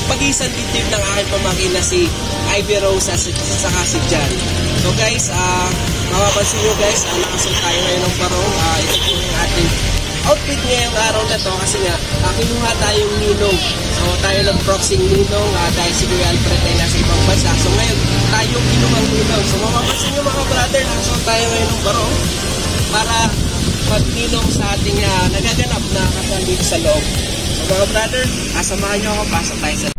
pag-isang dibdib ng aking pamangkin na si Ivy Rose at saka si John. So guys, mapapansin nyo guys, nakasuot tayo ngayon ng barong. Ito po yung ating outfit ngayong araw na to kasi nga kinuha tayong ninong. So tayo lang proxying ninong dahil si Kuya Alfred ay nasa ibang bansa. So ngayon tayong kinuhang ninong. So mapapansin nyo mga brother, nakasuot tayo ngayon ng barong para magninong sa ating nagaganap na kasal dito sa loob. So mga brother, samahan nyo ako, pasok tayo sa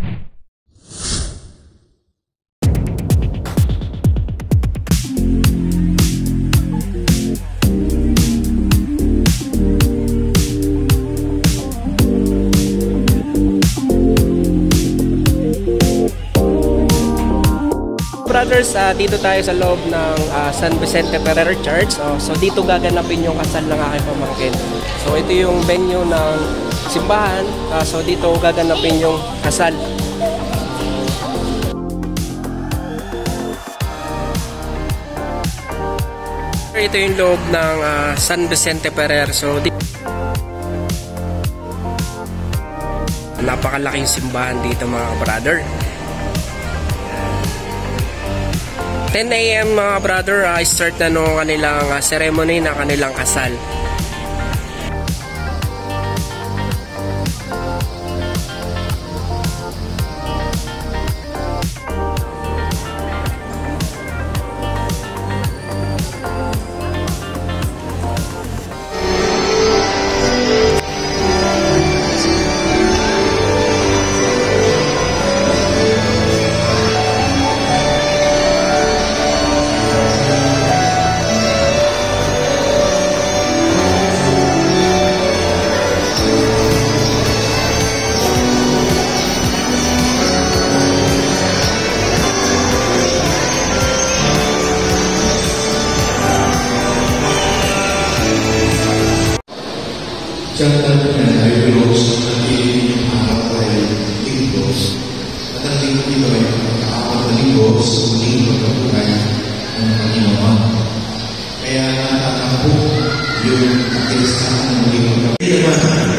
brothers, dito tayo sa loob ng San Vicente Ferrer Church. So dito gaganapin yung kasal ng aking pamangkin. So ito yung venue ng simbahan. So dito gaganapin yung kasal. Ito yung loob ng San Vicente Ferrer. So napakalaking simbahan dito mga brother. 10 AM mga brother, start na nung kanilang ceremony na kanilang kasal. Siya ang Ivy Rose ang naging harap ay Lingos at ang linggo ito ay nakaapat na linggo sa muling pagkabuhay ng Panginoon. Kaya natatampo yung kakilistaan ng muling pagkabuhay.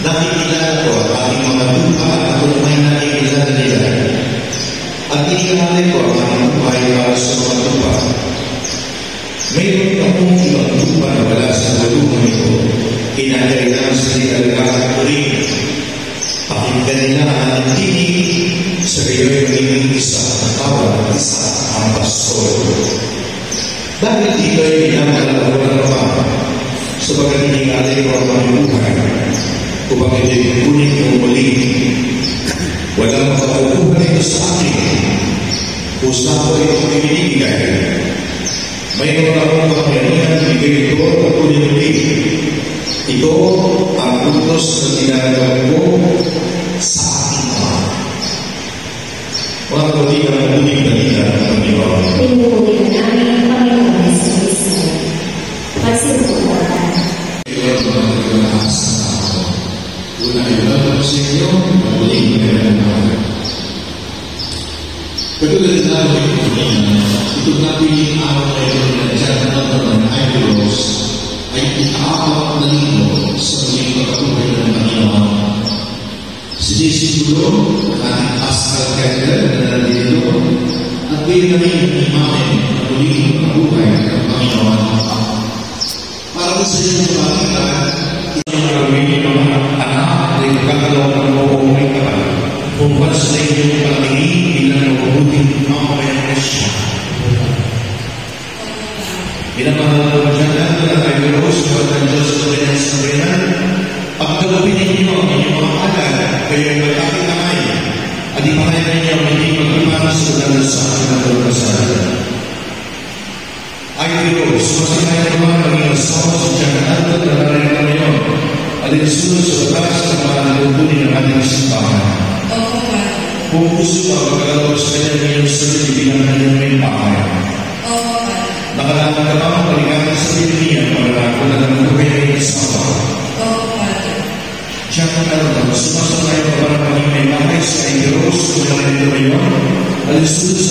Nakikilala ko ang aking mga lupa at kung may nakikilala nila. At inikalala ko ang aking buhay para sa mga lupa. Mayroon akong ibang lupa na wala sa bulungan ito. Kinakailangan sa nilalagahan ko rin. Pakinggan nila ang tinig sa gayoy magiging isa ang tawag ng isa ang pastor. Dahil dito ay pinamalawalan pa sa pagkakiningalay ko ang mabuhay upang ito'y kunin ko muli. Walang makakukuha ito sa akin. Pusa ko itong ibinigay. Mayroon akong kapangyarihan ibigay ito at kunin muli. Ito ang utos na tinatawag ko sa aking Ama. Mga kapatid ang muling balita ng Panginoon. Pinupuli na namin ang Panginoon sa Israel. Magsinukulaan. Ito ang mga naglalahas sa tao. Una ay lalabas sa inyo, mabuling naglalahas. Katulad na namin ito napiling araw na ito na dyan ng Ivy Rose ay ikaapat na linggo sa muling pagkabuhay ng Panginoon. Sinisigulo ang ating Pascal Candle na nandito at bilang namin ang imamin na muling pagkabuhay ng Panginoon. Para sa inyo sa ating lahat, ito ang gawin ng mga anak na ikakalaw ng buong kapal. Kung para sa inyong pagtingin bilang nabubuting mamamayang Kristiyan. Pinamahal ko dyan na Ivy Rose, Pagkat Diyos sa Pinas ng Renan, pagkagawin ninyo ang inyong mga alal, kayo ay magkakit kamay, at ipakain ninyo ang hindi mag-ipanas sa dalas sa aking pagkasalan. Ivy Rose, masakay naman maging asawa sa Diyan na nararin na ngayon, at isusunod sa batas ng mga nalutunin ng ating simbahan. Kung gusto ka magkagalaw sa kanya ngayon sa bilang kanyang may pakay. Nakalaman ka bang paligamit sa Biblia pagkakaroon na ng buhay ay asawa? Siya ka naroon, sumasakay ka ba na maging may pakay sa Ivy Rose kung narin ito ngayon? Alisunod sa